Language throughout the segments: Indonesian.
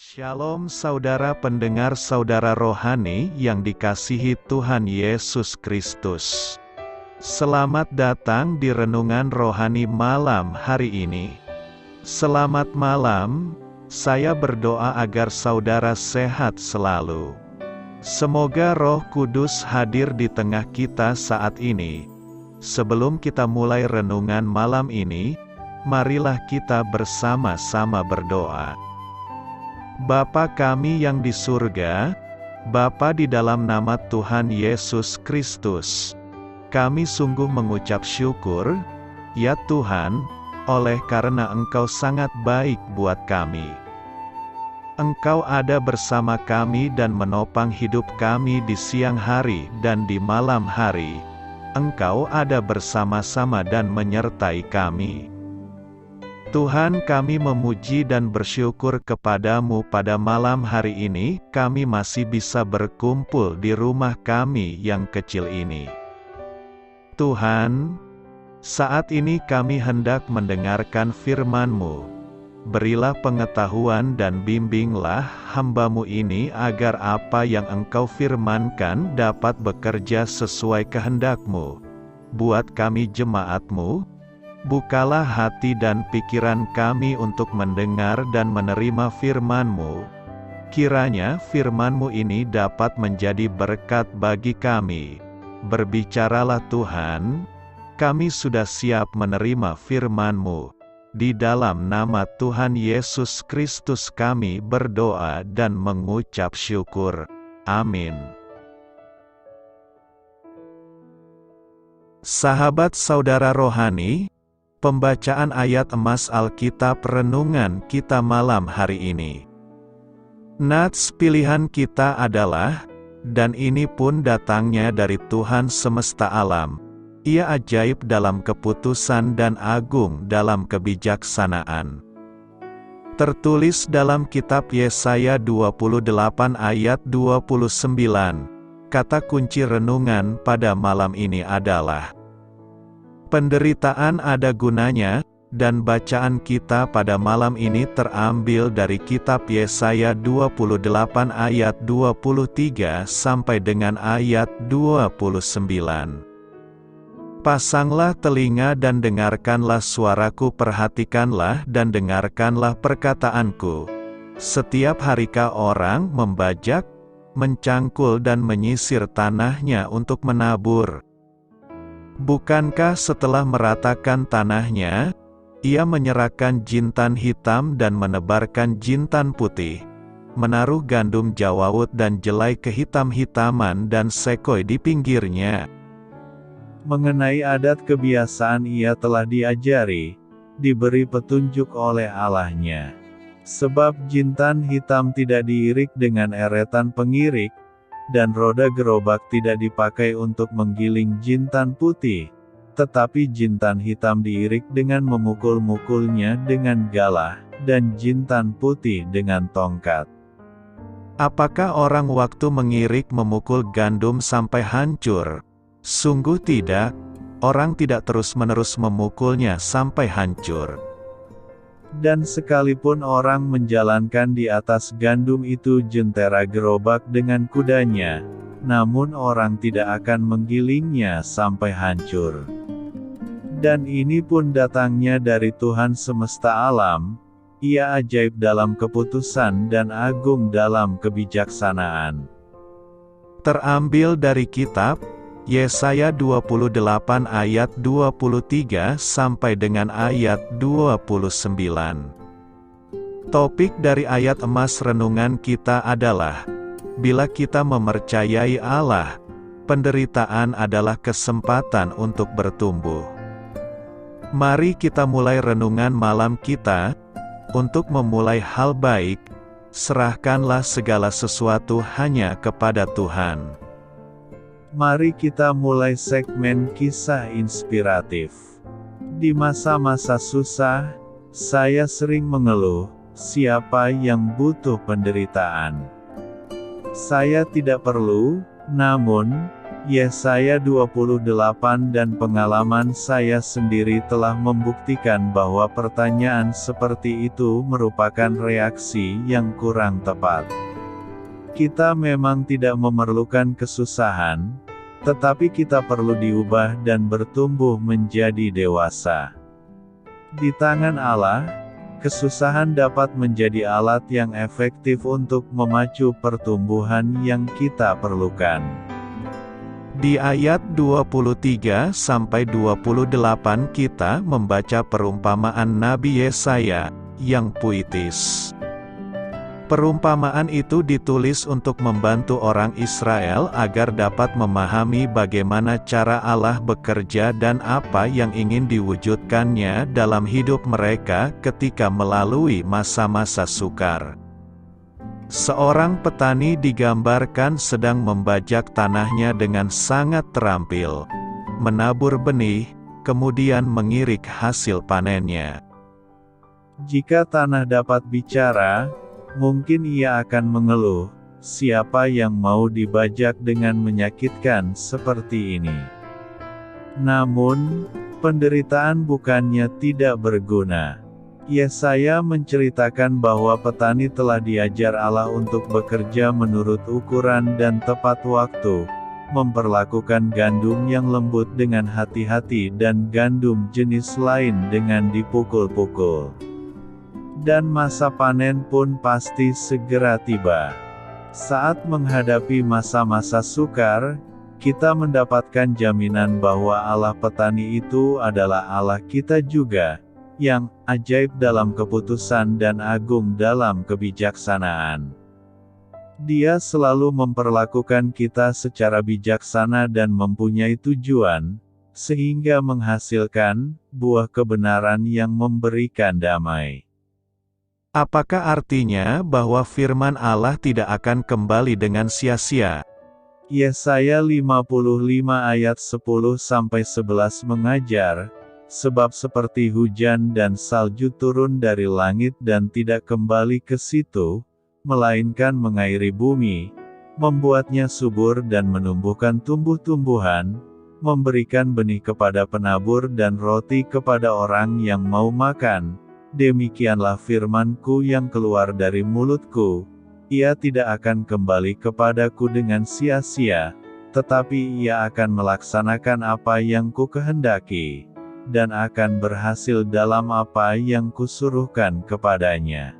Shalom saudara pendengar saudara rohani yang dikasihi Tuhan Yesus Kristus. Selamat datang di renungan rohani malam hari ini. Selamat malam, saya berdoa agar saudara sehat selalu. Semoga Roh Kudus hadir di tengah kita saat ini. Sebelum kita mulai renungan malam ini, marilah kita bersama-sama berdoa. Bapa kami yang di surga, Bapa di dalam nama Tuhan Yesus Kristus, kami sungguh mengucap syukur, ya Tuhan, oleh karena Engkau sangat baik buat kami. Engkau ada bersama kami dan menopang hidup kami di siang hari dan di malam hari. Engkau ada bersama-sama dan menyertai kami. Tuhan, kami memuji dan bersyukur kepadamu pada malam hari ini, kami masih bisa berkumpul di rumah kami yang kecil ini. Tuhan, saat ini kami hendak mendengarkan firman-Mu. Berilah pengetahuan dan bimbinglah hamba-Mu ini agar apa yang Engkau firmankan dapat bekerja sesuai kehendak-Mu. Buat kami jemaat-Mu, bukalah hati dan pikiran kami untuk mendengar dan menerima firman-Mu. Kiranya firman-Mu ini dapat menjadi berkat bagi kami. Berbicaralah Tuhan, kami sudah siap menerima firman-Mu. Di dalam nama Tuhan Yesus Kristus kami berdoa dan mengucap syukur. Amin. Sahabat saudara rohani, pembacaan ayat emas Alkitab renungan kita malam hari ini. Nats pilihan kita adalah, dan ini pun datangnya dari Tuhan semesta alam. Ia ajaib dalam keputusan dan agung dalam kebijaksanaan. Tertulis dalam kitab Yesaya 28 ayat 29. Kata kunci renungan pada malam ini adalah penderitaan ada gunanya, dan bacaan kita pada malam ini terambil dari kitab Yesaya 28 ayat 23 sampai dengan ayat 29. Pasanglah telinga dan dengarkanlah suaraku, perhatikanlah dan dengarkanlah perkataanku. Setiap harikah orang membajak, mencangkul dan menyisir tanahnya untuk menabur? Bukankah setelah meratakan tanahnya, ia menyerahkan jintan hitam dan menebarkan jintan putih, menaruh gandum jawawut dan jelai kehitam-hitaman dan sekoi di pinggirnya? Mengenai adat kebiasaan ia telah diajari, diberi petunjuk oleh Allahnya. Sebab jintan hitam tidak diirik dengan eretan pengirik, dan roda gerobak tidak dipakai untuk menggiling jintan putih, tetapi jintan hitam diirik dengan memukul-mukulnya dengan galah, dan jintan putih dengan tongkat. Apakah orang waktu mengirik memukul gandum sampai hancur? Sungguh tidak, orang tidak terus-menerus memukulnya sampai hancur. Dan sekalipun orang menjalankan di atas gandum itu jentera gerobak dengan kudanya, namun orang tidak akan menggilingnya sampai hancur. Dan ini pun datangnya dari Tuhan semesta alam, Ia ajaib dalam keputusan dan agung dalam kebijaksanaan. Terambil dari kitab Yesaya 28 ayat 23 sampai dengan ayat 29. Topik dari ayat emas renungan kita adalah, bila kita mempercayai Allah, penderitaan adalah kesempatan untuk bertumbuh. Mari kita mulai renungan malam kita. Untuk memulai hal baik, serahkanlah segala sesuatu hanya kepada Tuhan. Mari kita mulai segmen kisah inspiratif. Di masa-masa susah, saya sering mengeluh, siapa yang butuh penderitaan? Saya tidak perlu, Namun, Yesaya 28 dan pengalaman saya sendiri telah membuktikan bahwa pertanyaan seperti itu merupakan reaksi yang kurang tepat. Kita memang tidak memerlukan kesusahan, tetapi kita perlu diubah dan bertumbuh menjadi dewasa. Di tangan Allah, kesusahan dapat menjadi alat yang efektif untuk memacu pertumbuhan yang kita perlukan. Di ayat 23-28 kita membaca perumpamaan Nabi Yesaya, yang puitis. Perumpamaan itu ditulis untuk membantu orang Israel agar dapat memahami bagaimana cara Allah bekerja dan apa yang ingin diwujudkannya dalam hidup mereka ketika melalui masa-masa sukar. Seorang petani digambarkan sedang membajak tanahnya dengan sangat terampil, menabur benih, kemudian mengirik hasil panennya. Jika tanah dapat bicara, mungkin ia akan mengeluh, siapa yang mau dibajak dengan menyakitkan seperti ini. Namun, penderitaan bukannya tidak berguna. Yesaya menceritakan bahwa petani telah diajar Allah untuk bekerja menurut ukuran dan tepat waktu, memperlakukan gandum yang lembut dengan hati-hati dan gandum jenis lain dengan dipukul-pukul. Dan masa panen pun pasti segera tiba. Saat menghadapi masa-masa sukar, kita mendapatkan jaminan bahwa Allah petani itu adalah Allah kita juga, yang ajaib dalam keputusan dan agung dalam kebijaksanaan. Dia selalu memperlakukan kita secara bijaksana dan mempunyai tujuan, sehingga menghasilkan buah kebenaran yang memberikan damai. Apakah artinya bahwa firman Allah tidak akan kembali dengan sia-sia? Yesaya 55 ayat 10-11 mengajar, sebab seperti hujan dan salju turun dari langit dan tidak kembali ke situ, melainkan mengairi bumi, membuatnya subur dan menumbuhkan tumbuh-tumbuhan, memberikan benih kepada penabur dan roti kepada orang yang mau makan, demikianlah firman-Ku yang keluar dari mulut-Ku, ia tidak akan kembali kepadaku dengan sia-sia, tetapi ia akan melaksanakan apa yang Ku kehendaki, dan akan berhasil dalam apa yang Kusuruhkan kepadanya.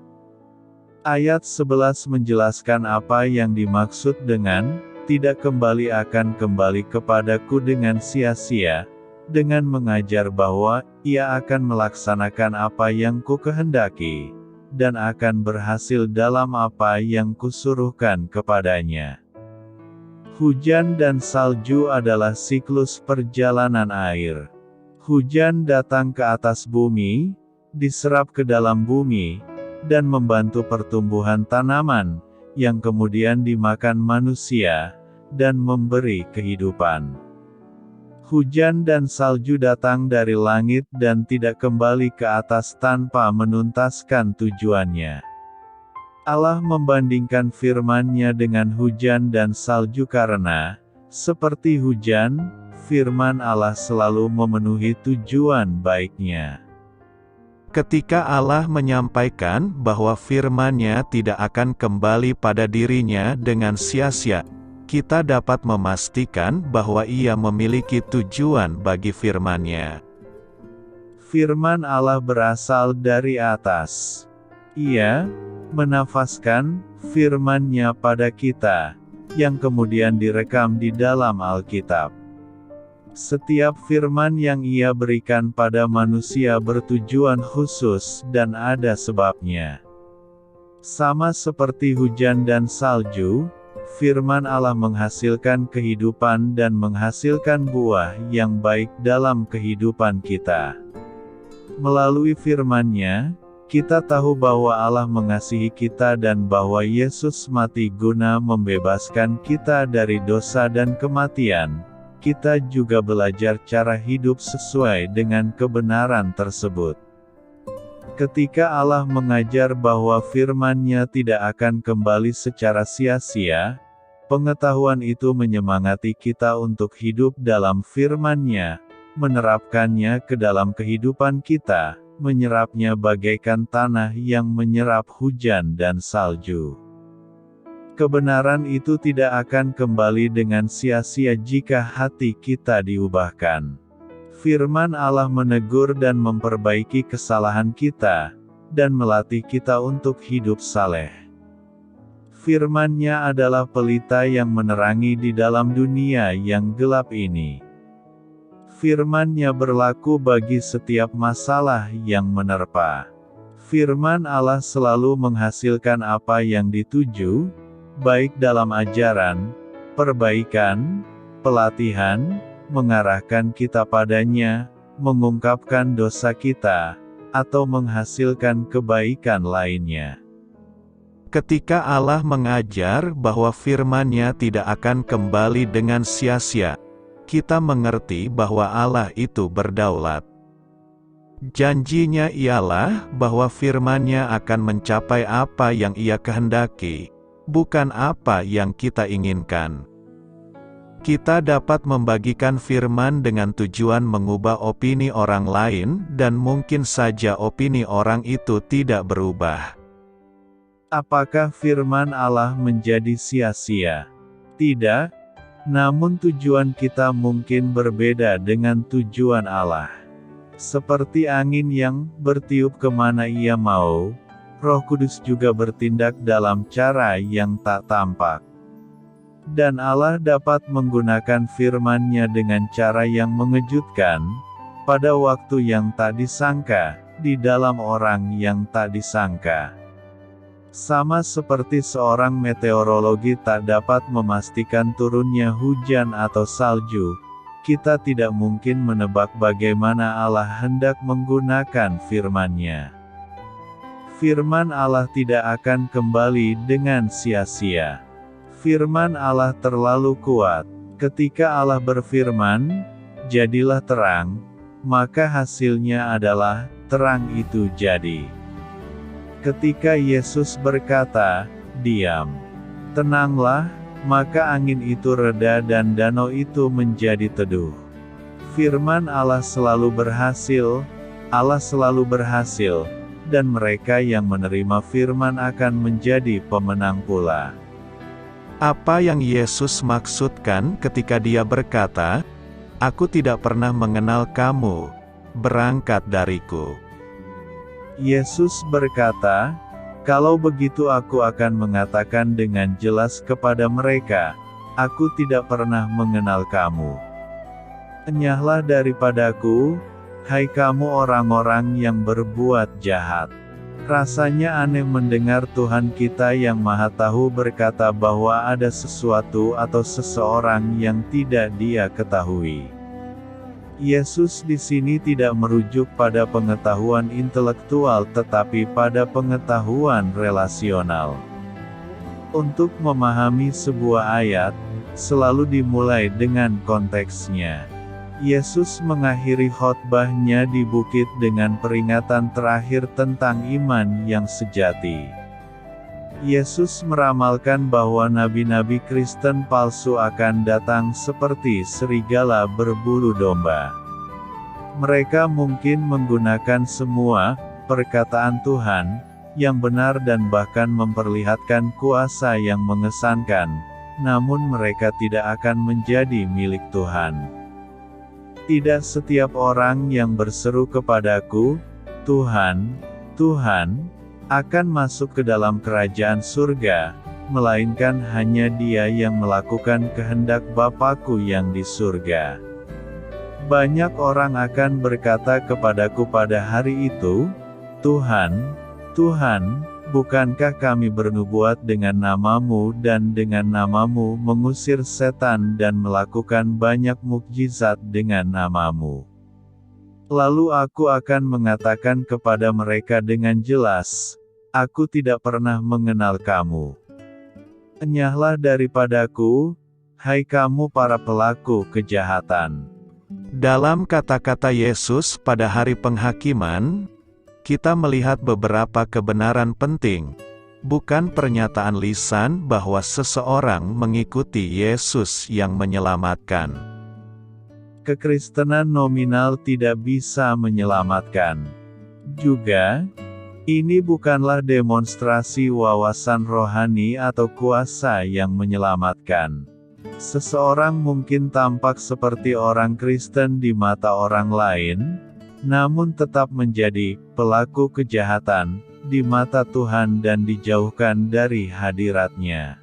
Ayat 11 menjelaskan apa yang dimaksud dengan, tidak kembali akan kembali kepadaku dengan sia-sia, dengan mengajar bahwa, ia akan melaksanakan apa yang Ku kehendaki, dan akan berhasil dalam apa yang Kusuruhkan kepadanya. Hujan dan salju adalah siklus perjalanan air. Hujan datang ke atas bumi, diserap ke dalam bumi, dan membantu pertumbuhan tanaman, yang kemudian dimakan manusia, dan memberi kehidupan. Hujan dan salju datang dari langit dan tidak kembali ke atas tanpa menuntaskan tujuannya. Allah membandingkan firman-Nya dengan hujan dan salju karena, seperti hujan, firman Allah selalu memenuhi tujuan baik-Nya. Ketika Allah menyampaikan bahwa firman-Nya tidak akan kembali pada dirinya dengan sia-sia, kita dapat memastikan bahwa Ia memiliki tujuan bagi firman-Nya. Firman Allah berasal dari atas. Ia menafaskan firman-Nya pada kita, yang kemudian direkam di dalam Alkitab. Setiap firman yang Ia berikan pada manusia bertujuan khusus dan ada sebabnya. Sama seperti hujan dan salju, firman Allah menghasilkan kehidupan dan menghasilkan buah yang baik dalam kehidupan kita. Melalui firman-Nya, kita tahu bahwa Allah mengasihi kita dan bahwa Yesus mati guna membebaskan kita dari dosa dan kematian. Kita juga belajar cara hidup sesuai dengan kebenaran tersebut. Ketika Allah mengajar bahwa firman-Nya tidak akan kembali secara sia-sia, Pengetahuan itu menyemangati kita untuk hidup dalam firman-Nya, menerapkannya ke dalam kehidupan kita, menyerapnya bagaikan tanah yang menyerap hujan dan salju. Kebenaran itu tidak akan kembali dengan sia-sia jika hati kita diubahkan. Firman Allah menegur dan memperbaiki kesalahan kita, dan melatih kita untuk hidup saleh. Firman-Nya adalah pelita yang menerangi di dalam dunia yang gelap ini. Firman-Nya berlaku bagi setiap masalah yang menerpa. Firman Allah selalu menghasilkan apa yang dituju, baik dalam ajaran, perbaikan, pelatihan, mengarahkan kita padanya, mengungkapkan dosa kita, atau menghasilkan kebaikan lainnya. Ketika Allah mengajar bahwa firman-Nya tidak akan kembali dengan sia-sia, kita mengerti bahwa Allah itu berdaulat. Janjinya ialah bahwa firman-Nya akan mencapai apa yang Ia kehendaki, bukan apa yang kita inginkan. Kita dapat membagikan firman dengan tujuan mengubah opini orang lain, dan mungkin saja opini orang itu tidak berubah. Apakah firman Allah menjadi sia-sia? Tidak, namun tujuan kita mungkin berbeda dengan tujuan Allah. Seperti angin yang bertiup kemana Ia mau, Roh Kudus juga bertindak dalam cara yang tak tampak. Dan Allah dapat menggunakan firman-Nya dengan cara yang mengejutkan, pada waktu yang tak disangka, di dalam orang yang tak disangka. Sama seperti seorang meteorologi tak dapat memastikan turunnya hujan atau salju, kita tidak mungkin menebak bagaimana Allah hendak menggunakan firman-Nya. Firman Allah tidak akan kembali dengan sia-sia. Firman Allah terlalu kuat. Ketika Allah berfirman, "Jadilah terang," maka hasilnya adalah, terang itu jadi. Ketika Yesus berkata, "Diam, tenanglah," maka angin itu reda dan danau itu menjadi teduh. Firman Allah selalu berhasil, dan mereka yang menerima firman akan menjadi pemenang pula. Apa yang Yesus maksudkan ketika Dia berkata, "Aku tidak pernah mengenal kamu, berangkat dariku"? Yesus berkata, "Kalau begitu aku akan mengatakan dengan jelas kepada mereka, aku tidak pernah mengenal kamu. Enyahlah daripadaku, hai kamu orang-orang yang berbuat jahat." Rasanya aneh mendengar Tuhan kita yang Maha Tahu berkata bahwa ada sesuatu atau seseorang yang tidak Dia ketahui. Yesus di sini tidak merujuk pada pengetahuan intelektual tetapi pada pengetahuan relasional. Untuk memahami sebuah ayat, selalu dimulai dengan konteksnya. Yesus mengakhiri khotbah-Nya di bukit dengan peringatan terakhir tentang iman yang sejati. Yesus meramalkan bahwa nabi-nabi Kristen palsu akan datang seperti serigala berbulu domba. Mereka mungkin menggunakan semua perkataan Tuhan yang benar dan bahkan memperlihatkan kuasa yang mengesankan, namun mereka tidak akan menjadi milik Tuhan. Tidak setiap orang yang berseru kepadaku, "Tuhan, Tuhan," akan masuk ke dalam kerajaan surga, melainkan hanya dia yang melakukan kehendak Bapa-Ku yang di surga. Banyak orang akan berkata kepadaku pada hari itu, "Tuhan, Tuhan, bukankah kami bernubuat dengan nama-Mu dan dengan nama-Mu mengusir setan dan melakukan banyak mukjizat dengan nama-Mu?" Lalu aku akan mengatakan kepada mereka dengan jelas, "Aku tidak pernah mengenal kamu. Enyahlah daripadaku, hai kamu para pelaku kejahatan." Dalam kata-kata Yesus pada hari penghakiman, kita melihat beberapa kebenaran penting. bukan pernyataan lisan bahwa seseorang mengikuti Yesus yang menyelamatkan. Kekristenan nominal tidak bisa menyelamatkan. Juga, ini bukanlah demonstrasi wawasan rohani atau kuasa yang menyelamatkan. Seseorang mungkin tampak seperti orang Kristen di mata orang lain, namun tetap menjadi pelaku kejahatan di mata Tuhan dan dijauhkan dari hadirat-Nya.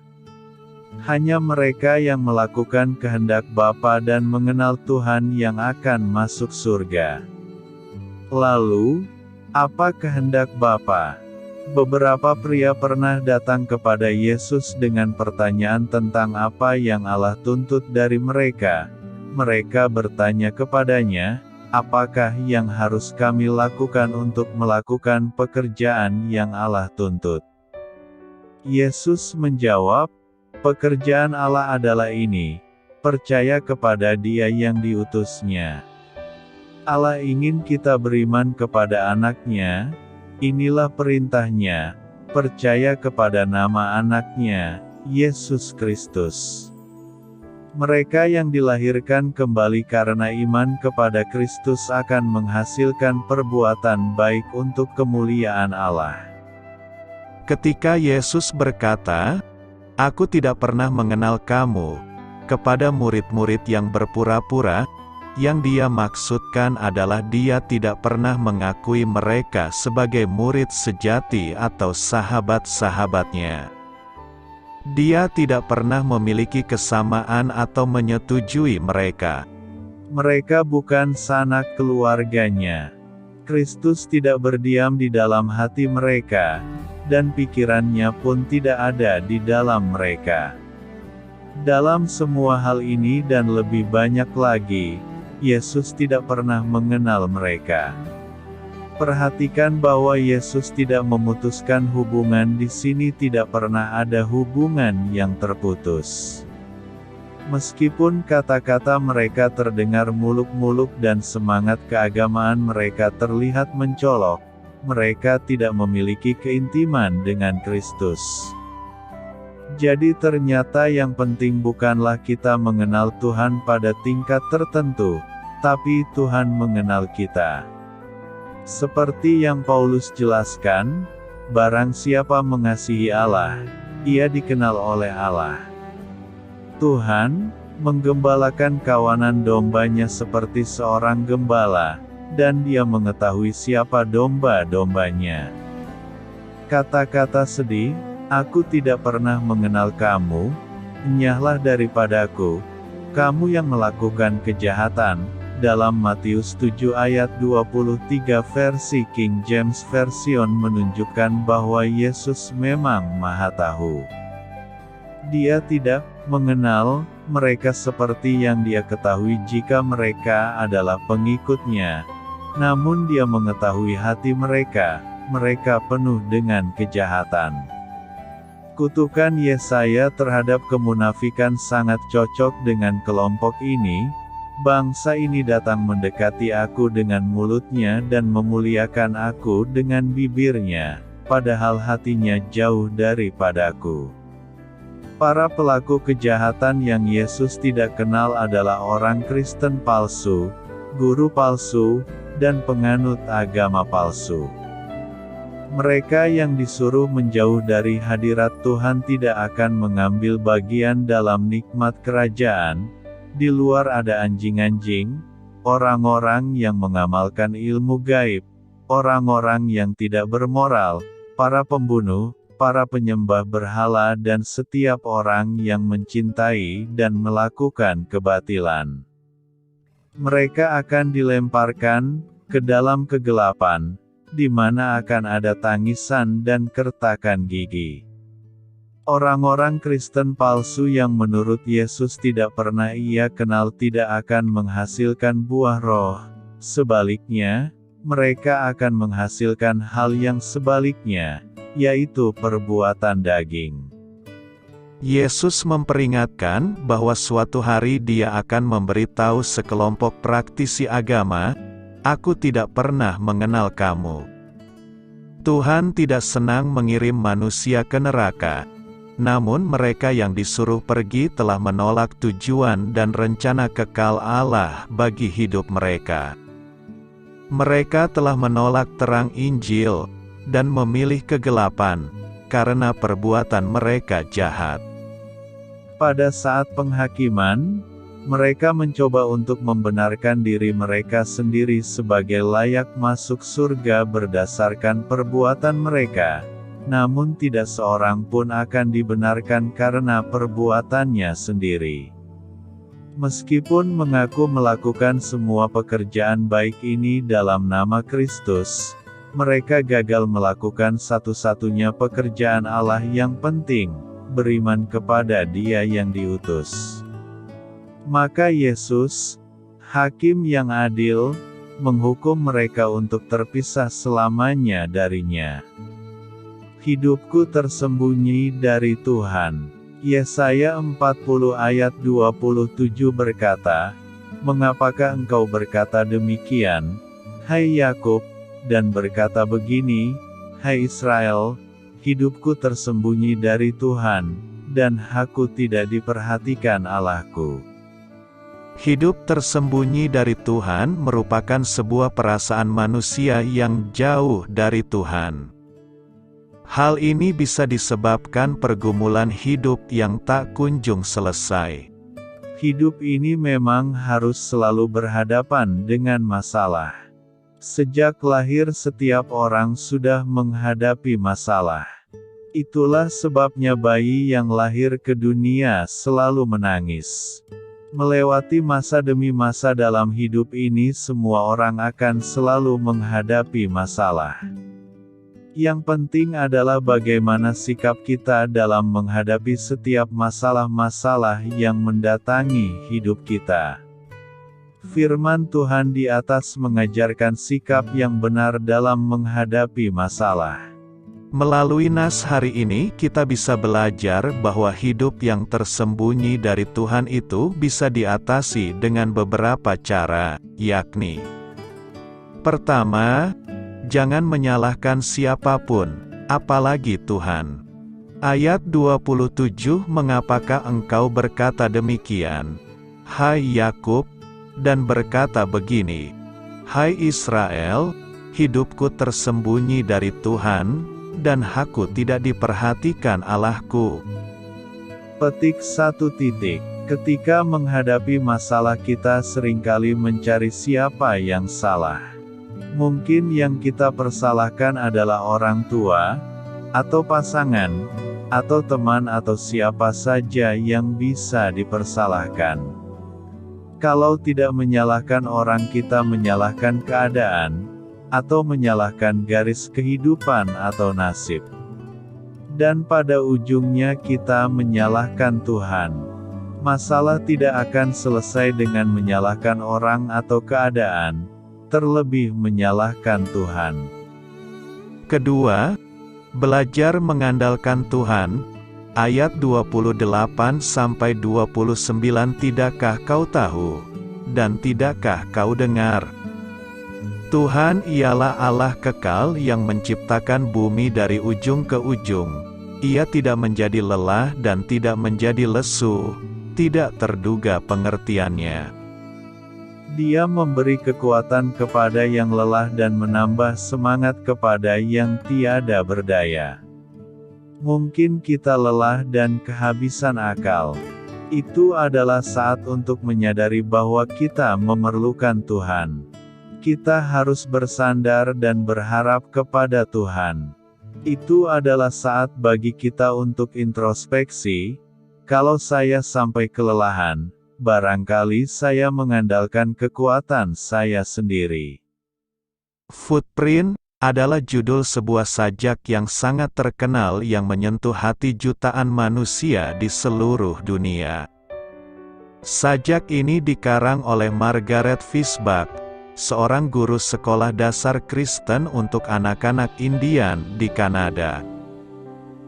Hanya mereka yang melakukan kehendak Bapa dan mengenal Tuhan yang akan masuk surga. Lalu, apa kehendak Bapa? Beberapa pria pernah datang kepada Yesus dengan pertanyaan tentang apa yang Allah tuntut dari mereka. Mereka bertanya kepadanya, "Apakah yang harus kami lakukan untuk melakukan pekerjaan yang Allah tuntut?" Yesus menjawab, "Pekerjaan Allah adalah ini, percaya kepada Dia yang diutus-Nya. Allah ingin kita beriman kepada Anak-Nya, inilah perintah-Nya, percaya kepada nama Anak-Nya, Yesus Kristus." Mereka yang dilahirkan kembali karena iman kepada Kristus akan menghasilkan perbuatan baik untuk kemuliaan Allah. Ketika Yesus berkata, "Aku tidak pernah mengenal kamu," kepada murid-murid yang berpura-pura, yang Dia maksudkan adalah Dia tidak pernah mengakui mereka sebagai murid sejati atau sahabat-sahabatnya. Dia tidak pernah memiliki kesamaan atau menyetujui mereka. Mereka bukan sanak keluarganya. Kristus tidak berdiam di dalam hati mereka, dan pikirannya pun tidak ada di dalam mereka. Dalam semua hal ini dan lebih banyak lagi, Yesus tidak pernah mengenal mereka. Perhatikan bahwa Yesus tidak memutuskan hubungan. Di sini tidak pernah ada hubungan yang terputus. Meskipun kata-kata mereka terdengar muluk-muluk dan semangat keagamaan mereka terlihat mencolok, mereka tidak memiliki keintiman dengan Kristus. Jadi ternyata yang penting bukanlah kita mengenal Tuhan pada tingkat tertentu, tapi Tuhan mengenal kita. Seperti yang Paulus jelaskan, barang siapa mengasihi Allah, ia dikenal oleh Allah. Tuhan menggembalakan kawanan dombanya seperti seorang gembala, dan Dia mengetahui siapa domba-dombanya. Kata-kata sedih, "Aku tidak pernah mengenal kamu, enyahlah daripadaku, kamu yang melakukan kejahatan," dalam Matius 7 ayat 23 versi King James Version menunjukkan bahwa Yesus memang Maha Tahu. Dia tidak mengenal mereka seperti yang Dia ketahui jika mereka adalah pengikut-Nya. Namun Dia mengetahui hati mereka, mereka penuh dengan kejahatan. Kutukan Yesaya terhadap kemunafikan sangat cocok dengan kelompok ini. Bangsa ini datang mendekati aku dengan mulutnya dan memuliakan aku dengan bibirnya, padahal hatinya jauh daripadaku. Para pelaku kejahatan yang Yesus tidak kenal adalah orang Kristen palsu, guru palsu, dan penganut agama palsu. Mereka yang disuruh menjauh dari hadirat Tuhan tidak akan mengambil bagian dalam nikmat kerajaan. Di luar ada anjing-anjing, orang-orang yang mengamalkan ilmu gaib, orang-orang yang tidak bermoral, para pembunuh, para penyembah berhala dan setiap orang yang mencintai dan melakukan kebatilan. Mereka akan dilemparkan ke dalam kegelapan, di mana akan ada tangisan dan kertakan gigi. Orang-orang Kristen palsu yang menurut Yesus tidak pernah Ia kenal tidak akan menghasilkan buah roh. Sebaliknya, mereka akan menghasilkan hal yang sebaliknya, yaitu perbuatan daging. Yesus memperingatkan bahwa suatu hari Dia akan memberitahu sekelompok praktisi agama, "Aku tidak pernah mengenal kamu." Tuhan tidak senang mengirim manusia ke neraka. Namun mereka yang disuruh pergi telah menolak tujuan dan rencana kekal Allah bagi hidup mereka. Mereka telah menolak terang Injil, dan memilih kegelapan, karena perbuatan mereka jahat. Pada saat penghakiman, mereka mencoba untuk membenarkan diri mereka sendiri sebagai layak masuk surga berdasarkan perbuatan mereka. Namun tidak seorang pun akan dibenarkan karena perbuatannya sendiri. Meskipun mengaku melakukan semua pekerjaan baik ini dalam nama Kristus, mereka gagal melakukan satu-satunya pekerjaan Allah yang penting, beriman kepada Dia yang diutus. Maka Yesus, Hakim yang adil, menghukum mereka untuk terpisah selamanya darinya. Hidupku tersembunyi dari Tuhan. Yesaya 40 ayat 27 berkata, "Mengapakah engkau berkata demikian, hai Yakub, dan berkata begini, hai Israel, hidupku tersembunyi dari Tuhan, dan aku tidak diperhatikan Allahku." Hidup tersembunyi dari Tuhan merupakan sebuah perasaan manusia yang jauh dari Tuhan. Hal ini bisa disebabkan pergumulan hidup yang tak kunjung selesai. Hidup ini memang harus selalu berhadapan dengan masalah. Sejak lahir setiap orang sudah menghadapi masalah. Itulah sebabnya bayi yang lahir ke dunia selalu menangis. Melewati masa demi masa dalam hidup ini, semua orang akan selalu menghadapi masalah. Yang penting adalah bagaimana sikap kita dalam menghadapi setiap masalah-masalah yang mendatangi hidup kita. Firman Tuhan di atas mengajarkan sikap yang benar dalam menghadapi masalah. Melalui nas hari ini kita bisa belajar bahwa hidup yang tersembunyi dari Tuhan itu bisa diatasi dengan beberapa cara, yakni: pertama, jangan menyalahkan siapapun, apalagi Tuhan. Ayat 27, "Mengapakah engkau berkata demikian, hai Yakub, dan berkata begini, hai Israel, hidupku tersembunyi dari Tuhan, dan aku tidak diperhatikan Allahku." Petik 1. Ketika menghadapi masalah kita seringkali mencari siapa yang salah. Mungkin yang kita persalahkan adalah orang tua, atau pasangan, atau teman atau siapa saja yang bisa dipersalahkan. Kalau tidak menyalahkan orang, kita menyalahkan keadaan, atau menyalahkan garis kehidupan atau nasib. Dan pada ujungnya kita menyalahkan Tuhan. Masalah tidak akan selesai dengan menyalahkan orang atau keadaan, terlebih menyalahkan Tuhan. Kedua, belajar mengandalkan Tuhan. Ayat 28-29, "Tidakkah kau tahu, dan tidakkah kau dengar? Tuhan ialah Allah kekal yang menciptakan bumi dari ujung ke ujung. Ia tidak menjadi lelah dan tidak menjadi lesu, tidak terduga pengertiannya. Dia memberi kekuatan kepada yang lelah dan menambah semangat kepada yang tiada berdaya." Mungkin kita lelah dan kehabisan akal. Itu adalah saat untuk menyadari bahwa kita memerlukan Tuhan. Kita harus bersandar dan berharap kepada Tuhan. Itu adalah saat bagi kita untuk introspeksi. Kalau saya sampai kelelahan, barangkali saya mengandalkan kekuatan saya sendiri. Footprint adalah judul sebuah sajak yang sangat terkenal yang menyentuh hati jutaan manusia di seluruh dunia. Sajak ini dikarang oleh Margaret Fishbach, seorang guru sekolah dasar Kristen untuk anak-anak Indian di Kanada.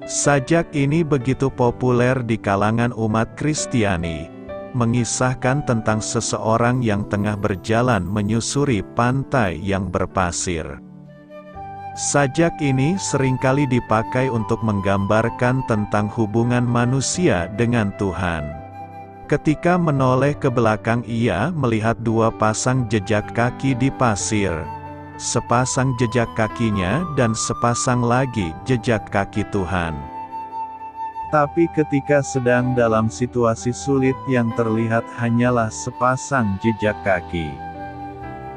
Sajak ini begitu populer di kalangan umat Kristiani, mengisahkan tentang seseorang yang tengah berjalan menyusuri pantai yang berpasir. Sajak ini seringkali dipakai untuk menggambarkan tentang hubungan manusia dengan Tuhan. Ketika menoleh ke belakang ia melihat dua pasang jejak kaki di pasir. Sepasang jejak kakinya dan sepasang lagi jejak kaki Tuhan. Tapi ketika sedang dalam situasi sulit yang terlihat hanyalah sepasang jejak kaki,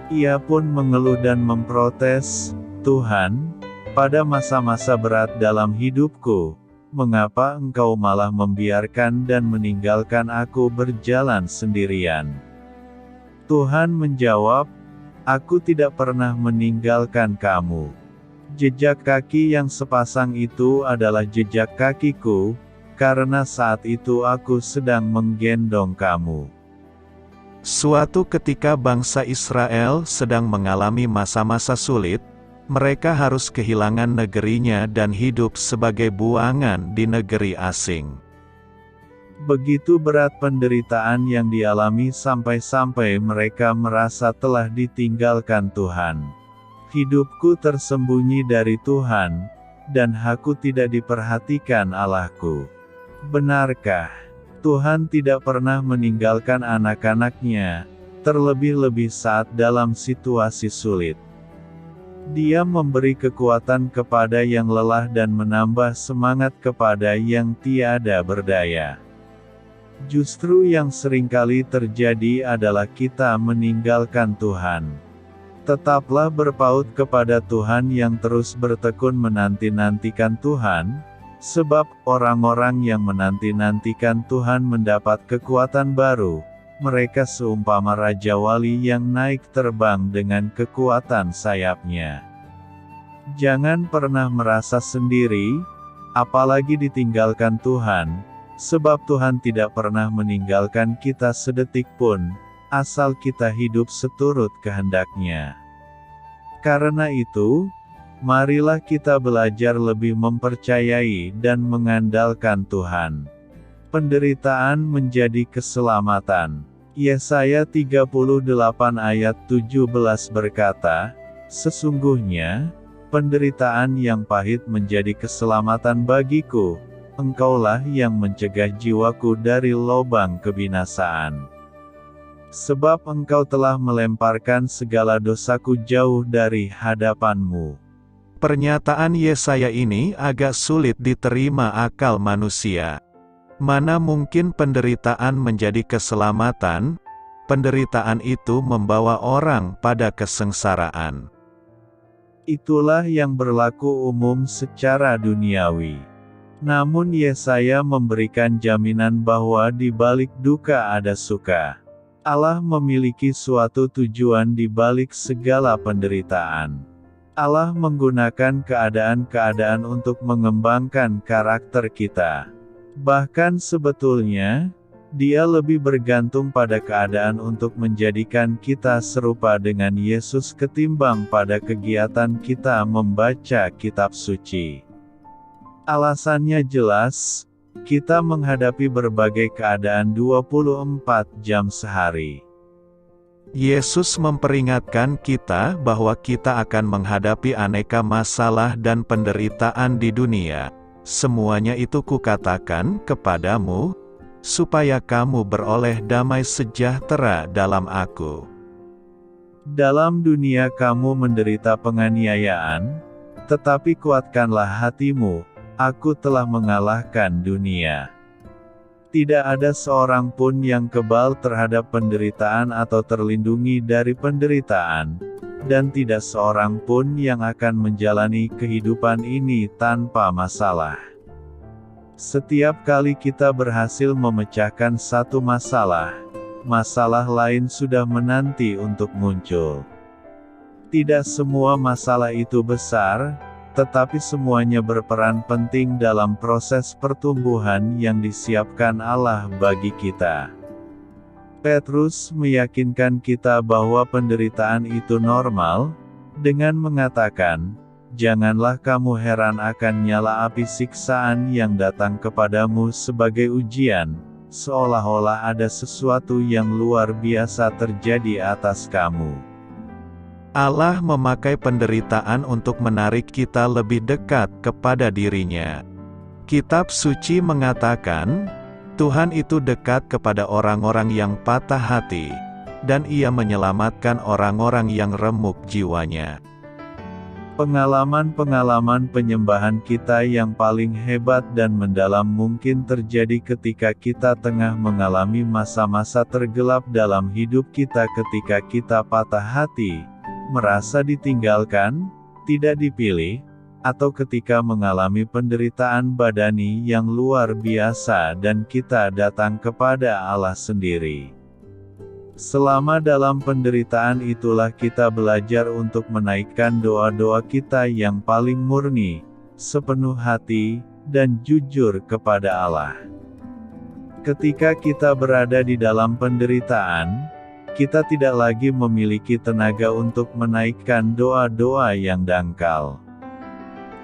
ia pun mengeluh dan memprotes, "Tuhan, pada masa-masa berat dalam hidupku, mengapa Engkau malah membiarkan dan meninggalkan aku berjalan sendirian?" Tuhan menjawab, "Aku tidak pernah meninggalkan kamu. Jejak kaki yang sepasang itu adalah jejak kakiku, karena saat itu aku sedang menggendong kamu." Suatu ketika bangsa Israel sedang mengalami masa-masa sulit, mereka harus kehilangan negerinya dan hidup sebagai buangan di negeri asing. Begitu berat penderitaan yang dialami sampai-sampai mereka merasa telah ditinggalkan Tuhan. "Hidupku tersembunyi dari Tuhan, dan aku tidak diperhatikan Allahku." Benarkah Tuhan tidak pernah meninggalkan anak-anaknya, terlebih-lebih saat dalam situasi sulit? Dia memberi kekuatan kepada yang lelah dan menambah semangat kepada yang tiada berdaya. Justru yang seringkali terjadi adalah kita meninggalkan Tuhan. Tetaplah berpaut kepada Tuhan yang terus bertekun menanti-nantikan Tuhan, sebab orang-orang yang menanti-nantikan Tuhan mendapat kekuatan baru. Mereka seumpama Raja Wali yang naik terbang dengan kekuatan sayapnya. Jangan pernah merasa sendiri, apalagi ditinggalkan Tuhan, sebab Tuhan tidak pernah meninggalkan kita sedetik pun, asal kita hidup seturut kehendak-Nya. Karena itu, marilah kita belajar lebih mempercayai dan mengandalkan Tuhan. Penderitaan menjadi keselamatan. Yesaya 38 ayat 17 berkata, "Sesungguhnya, penderitaan yang pahit menjadi keselamatan bagiku, Engkaulah yang mencegah jiwaku dari lobang kebinasaan. Sebab Engkau telah melemparkan segala dosaku jauh dari hadapan-Mu." Pernyataan Yesaya ini agak sulit diterima akal manusia. Mana mungkin penderitaan menjadi keselamatan? Penderitaan itu membawa orang pada kesengsaraan. Itulah yang berlaku umum secara duniawi. Namun Yesaya memberikan jaminan bahwa di balik duka ada suka. Allah memiliki suatu tujuan di balik segala penderitaan. Allah menggunakan keadaan-keadaan untuk mengembangkan karakter kita. Bahkan sebetulnya, Dia lebih bergantung pada keadaan untuk menjadikan kita serupa dengan Yesus ketimbang pada kegiatan kita membaca kitab suci. Alasannya jelas, kita menghadapi berbagai keadaan 24 jam sehari. Yesus memperingatkan kita bahwa kita akan menghadapi aneka masalah dan penderitaan di dunia. Semuanya itu kukatakan kepadamu, supaya kamu beroleh damai sejahtera dalam Aku. Dalam dunia kamu menderita penganiayaan, tetapi kuatkanlah hatimu, Aku telah mengalahkan dunia. Tidak ada seorang pun yang kebal terhadap penderitaan atau terlindungi dari penderitaan, dan tidak seorang pun yang akan menjalani kehidupan ini tanpa masalah. Setiap kali kita berhasil memecahkan satu masalah, masalah lain sudah menanti untuk muncul. Tidak semua masalah itu besar, tetapi semuanya berperan penting dalam proses pertumbuhan yang disiapkan Allah bagi kita. Petrus meyakinkan kita bahwa penderitaan itu normal, dengan mengatakan, "Janganlah kamu heran akan nyala api siksaan yang datang kepadamu sebagai ujian, seolah-olah ada sesuatu yang luar biasa terjadi atas kamu." Allah memakai penderitaan untuk menarik kita lebih dekat kepada Diri-Nya. Kitab suci mengatakan, Tuhan itu dekat kepada orang-orang yang patah hati, dan Ia menyelamatkan orang-orang yang remuk jiwanya. Pengalaman-pengalaman penyembahan kita yang paling hebat dan mendalam mungkin terjadi ketika kita tengah mengalami masa-masa tergelap dalam hidup kita, ketika kita patah hati, merasa ditinggalkan, tidak dipilih, atau ketika mengalami penderitaan badani yang luar biasa dan kita datang kepada Allah sendiri. Selama dalam penderitaan itulah kita belajar untuk menaikkan doa-doa kita yang paling murni, sepenuh hati, dan jujur kepada Allah. Ketika kita berada di dalam penderitaan, kita tidak lagi memiliki tenaga untuk menaikkan doa-doa yang dangkal.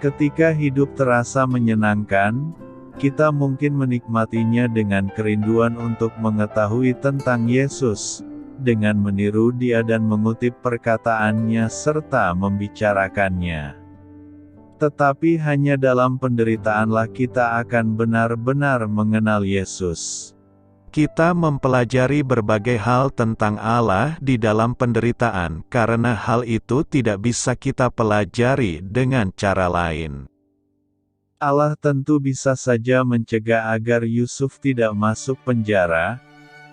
Ketika hidup terasa menyenangkan, kita mungkin menikmatinya dengan kerinduan untuk mengetahui tentang Yesus, dengan meniru Dia dan mengutip perkataannya serta membicarakannya. Tetapi hanya dalam penderitaanlah kita akan benar-benar mengenal Yesus. Kita mempelajari berbagai hal tentang Allah di dalam penderitaan, karena hal itu tidak bisa kita pelajari dengan cara lain. Allah tentu bisa saja mencegah agar Yusuf tidak masuk penjara,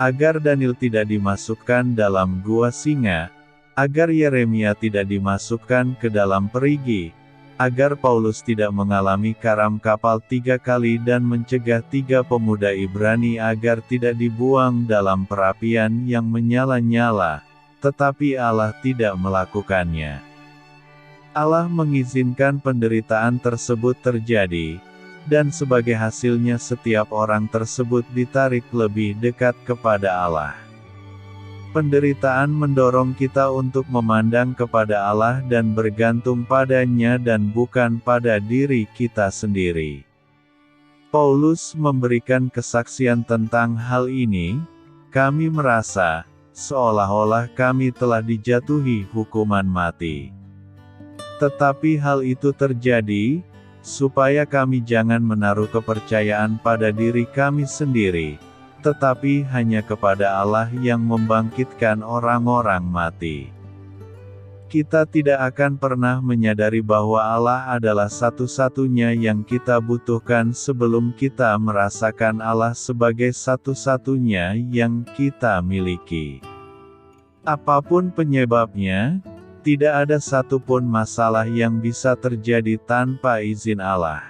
agar Daniel tidak dimasukkan dalam gua singa, agar Yeremia tidak dimasukkan ke dalam perigi, agar Paulus tidak mengalami karam kapal 3 kali dan mencegah 3 pemuda Ibrani agar tidak dibuang dalam perapian yang menyala-nyala, tetapi Allah tidak melakukannya. Allah mengizinkan penderitaan tersebut terjadi, dan sebagai hasilnya setiap orang tersebut ditarik lebih dekat kepada Allah. Penderitaan mendorong kita untuk memandang kepada Allah dan bergantung padanya dan bukan pada diri kita sendiri. Paulus memberikan kesaksian tentang hal ini, kami merasa, seolah-olah kami telah dijatuhi hukuman mati. Tetapi hal itu terjadi, supaya kami jangan menaruh kepercayaan pada diri kami sendiri, tetapi hanya kepada Allah yang membangkitkan orang-orang mati. Kita tidak akan pernah menyadari bahwa Allah adalah satu-satunya yang kita butuhkan sebelum kita merasakan Allah sebagai satu-satunya yang kita miliki. Apapun penyebabnya, tidak ada satupun masalah yang bisa terjadi tanpa izin Allah.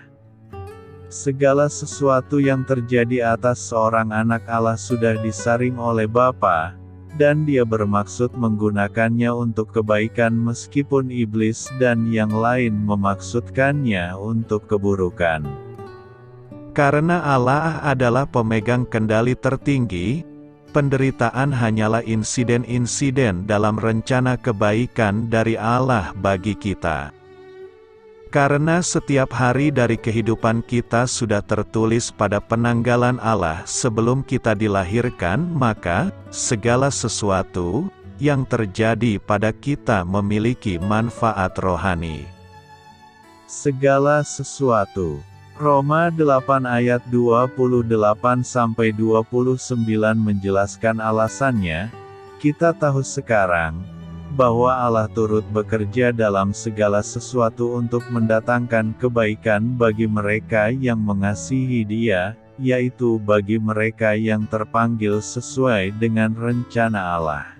Segala sesuatu yang terjadi atas seorang anak Allah sudah disaring oleh Bapa, dan Dia bermaksud menggunakannya untuk kebaikan meskipun iblis dan yang lain memaksudkannya untuk keburukan. Karena Allah adalah pemegang kendali tertinggi, penderitaan hanyalah insiden-insiden dalam rencana kebaikan dari Allah bagi kita. Karena setiap hari dari kehidupan kita sudah tertulis pada penanggalan Allah sebelum kita dilahirkan, maka segala sesuatu yang terjadi pada kita memiliki manfaat rohani. Segala sesuatu. Roma 8 ayat 28-29 menjelaskan alasannya. Kita tahu sekarang bahwa Allah turut bekerja dalam segala sesuatu untuk mendatangkan kebaikan bagi mereka yang mengasihi Dia, yaitu bagi mereka yang terpanggil sesuai dengan rencana Allah.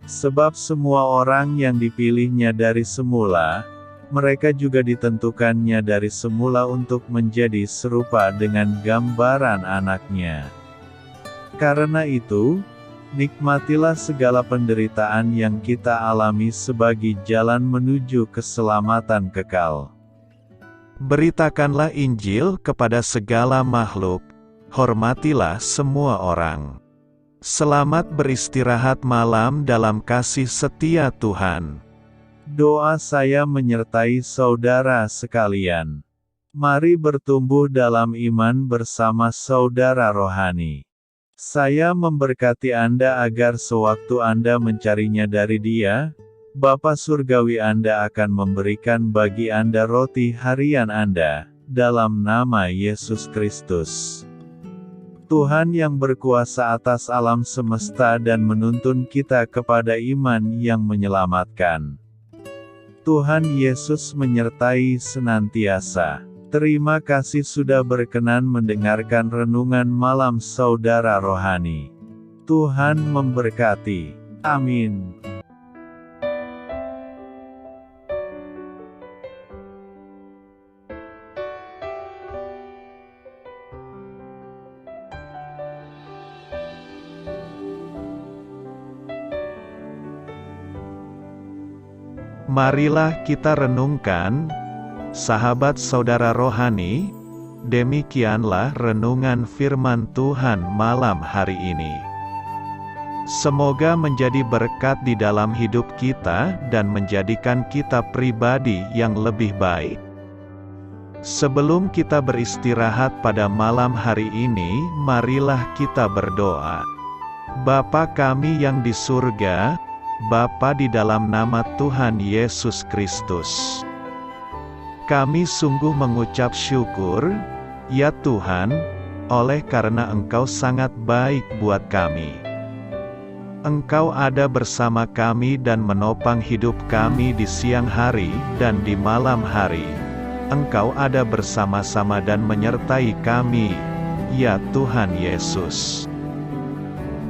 Sebab semua orang yang dipilihnya dari semula, mereka juga ditentukannya dari semula untuk menjadi serupa dengan gambaran anaknya. Karena itu, nikmatilah segala penderitaan yang kita alami sebagai jalan menuju keselamatan kekal. Beritakanlah Injil kepada segala makhluk, hormatilah semua orang. Selamat beristirahat malam dalam kasih setia Tuhan. Doa saya menyertai saudara sekalian. Mari bertumbuh dalam iman bersama saudara rohani. Saya memberkati Anda agar sewaktu Anda mencarinya dari Dia, Bapa Surgawi Anda akan memberikan bagi Anda roti harian Anda, dalam nama Yesus Kristus. Tuhan yang berkuasa atas alam semesta dan menuntun kita kepada iman yang menyelamatkan. Tuhan Yesus menyertai senantiasa. Terima kasih sudah berkenan mendengarkan renungan malam saudara rohani. Tuhan memberkati. Amin. Marilah kita renungkan, sahabat saudara rohani, demikianlah renungan firman Tuhan malam hari ini. Semoga menjadi berkat di dalam hidup kita dan menjadikan kita pribadi yang lebih baik. Sebelum kita beristirahat pada malam hari ini, marilah kita berdoa. Bapa kami yang di surga, Bapa di dalam nama Tuhan Yesus Kristus, kami sungguh mengucap syukur, ya Tuhan, oleh karena Engkau sangat baik buat kami. Engkau ada bersama kami dan menopang hidup kami di siang hari dan di malam hari. Engkau ada bersama-sama dan menyertai kami, ya Tuhan Yesus.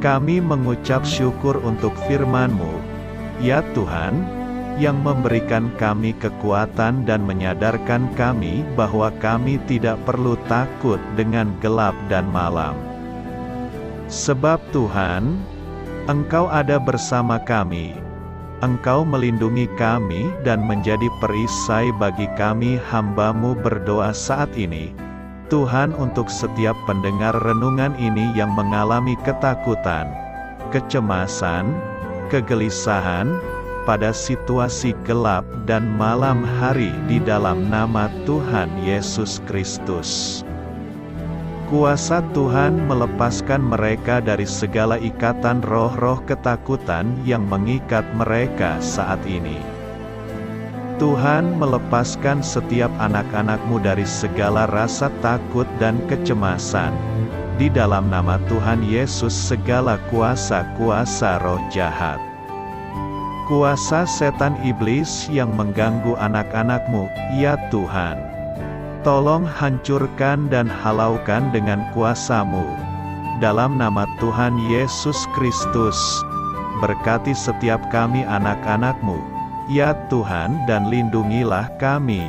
Kami mengucap syukur untuk firman-Mu, ya Tuhan, yang memberikan kami kekuatan dan menyadarkan kami bahwa kami tidak perlu takut dengan gelap dan malam. Sebab Tuhan, Engkau ada bersama kami. Engkau melindungi kami dan menjadi perisai bagi kami hamba-Mu berdoa saat ini. Tuhan, untuk setiap pendengar renungan ini yang mengalami ketakutan, kecemasan, kegelisahan, pada situasi gelap dan malam hari di dalam nama Tuhan Yesus Kristus. Kuasa Tuhan melepaskan mereka dari segala ikatan roh-roh ketakutan yang mengikat mereka saat ini. Tuhan melepaskan setiap anak-anak-Mu dari segala rasa takut dan kecemasan. Di dalam nama Tuhan Yesus segala kuasa-kuasa roh jahat, kuasa setan iblis yang mengganggu anak-anak-Mu, ya Tuhan, tolong hancurkan dan halaukan dengan kuasa-Mu. Dalam nama Tuhan Yesus Kristus, berkati setiap kami anak-anak-Mu, ya Tuhan, dan lindungilah kami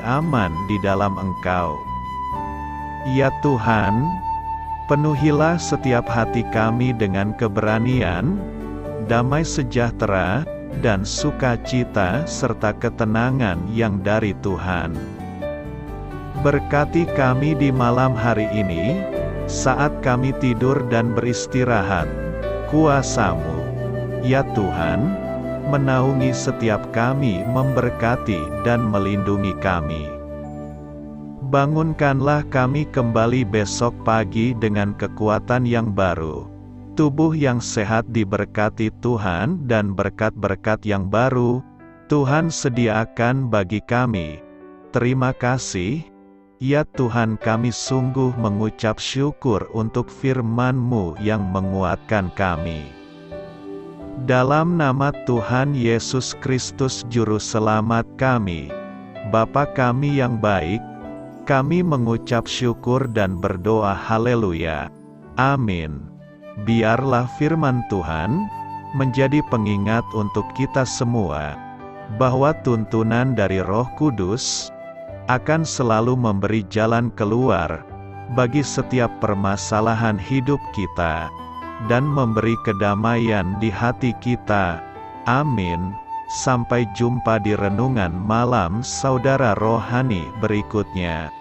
aman di dalam Engkau. Ya Tuhan, penuhilah setiap hati kami dengan keberanian, damai sejahtera, dan sukacita serta ketenangan yang dari Tuhan. Berkati kami di malam hari ini, saat kami tidur dan beristirahat. Kuasa-Mu, ya Tuhan, menaungi setiap kami, memberkati dan melindungi kami. Bangunkanlah kami kembali besok pagi dengan kekuatan yang baru, tubuh yang sehat diberkati Tuhan, dan berkat-berkat yang baru Tuhan sediakan bagi kami. Terima kasih, ya Tuhan, kami sungguh mengucap syukur untuk firman-Mu yang menguatkan kami. Dalam nama Tuhan Yesus Kristus Juru Selamat kami, Bapa kami yang baik, kami mengucap syukur dan berdoa haleluya. Amin. Biarlah firman Tuhan menjadi pengingat untuk kita semua, bahwa tuntunan dari Roh Kudus akan selalu memberi jalan keluar bagi setiap permasalahan hidup kita, dan memberi kedamaian di hati kita. Amin. Sampai jumpa di renungan malam saudara rohani berikutnya.